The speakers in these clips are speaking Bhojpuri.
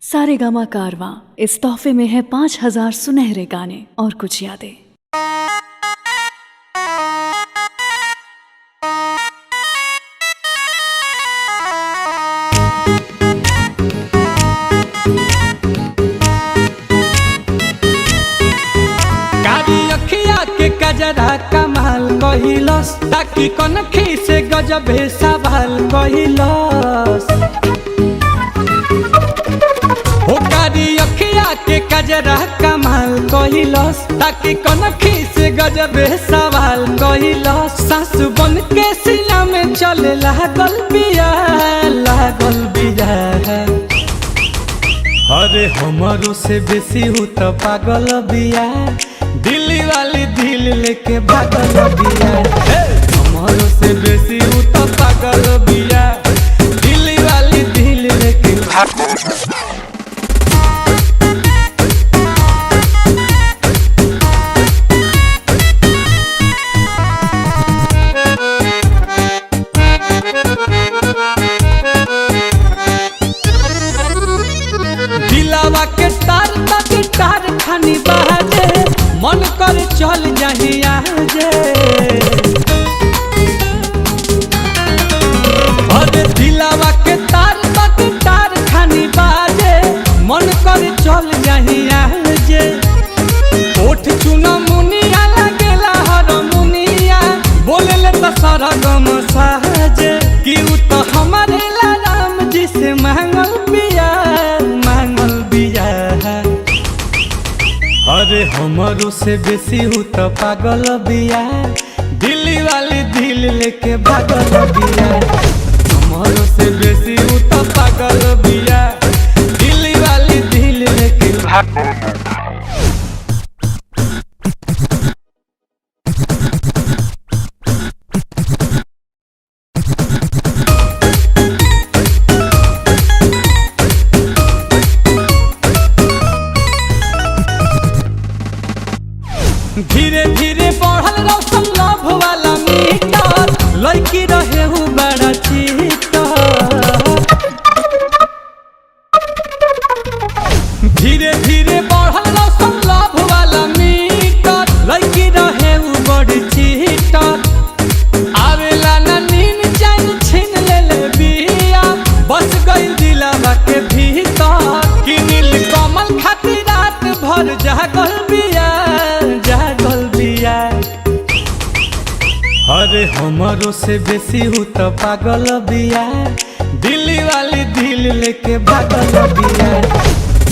सारेगामा कारवां इस तोहफे में है 5000 सुनहरे गाने और कुछ यादें। गजरा कमाल कहिलस ताकि कनखी से गजबे सवाल कहिलस। हो कारी अखिया के गजरा कमाल कहिलस ताकि कनखी से गजबे सवाल कहिलस। सासु बन के सीना में चले लागल बिया अरे हमारो से बेसी हूँ तो पागल बिया। दिल्ली वाली दिल लेके भागल बिया। हमारो से बेसी हूँ तो पागल बिया। दिल्ली वाली दिल लेके भागल। दिलावा के तार ताकि तार खानी बाजे मन कर चल जाहिया जे। अरे दिलावा के तार ताकि तार खानी बाजे मन कर चल जाहिया जे। ओठ चुना मुनिया लागेला हर मुनिया बोले ले तो सारा गम साजे कि उ तो हमारे राम जी से मांगल बिया। अरे हमारो से बेसी हूँ तो पागल बिया। दिल्ली वाली दिल लेके भागल बिया। हमारो से बेसी हूँ तो पागल बिया। दिल्ली वाली दिल लेके भागल। धीरे धीरे बढ़ल रौशन लव वाला मीटर लड़की रहे हूँ बड़ा चीटर। धीरे धीरे बढ़ल रौशन लव वाला मीटर लड़की रहे हूँ बड़ी चीटर। आवेला ना नीन जान छीन ले ले बिया बस गई दिलावा के भीतर कि नील कमल खातिर रात भर जागल बिया। अरे हमारो से बेसी हूँ तो पागल बिया। दिल्ली वाली दिल लेके भागल बिया।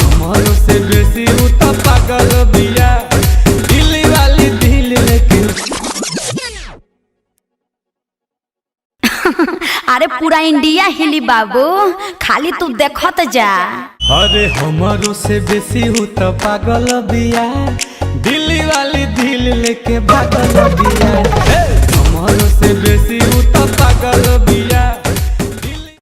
हमारो से बेसी हूँ तो पागल बिया। दिल्ली वाली दिल लेके। अरे पूरा इंडिया हिली बाबू खाली तू देखत जा। अरे हमारो से बेसी हूँ तो पागल बिया। दिल्ली वाली दिल लेके भागल बिया। हमारो से बेसी हूँ तो पागल बिया।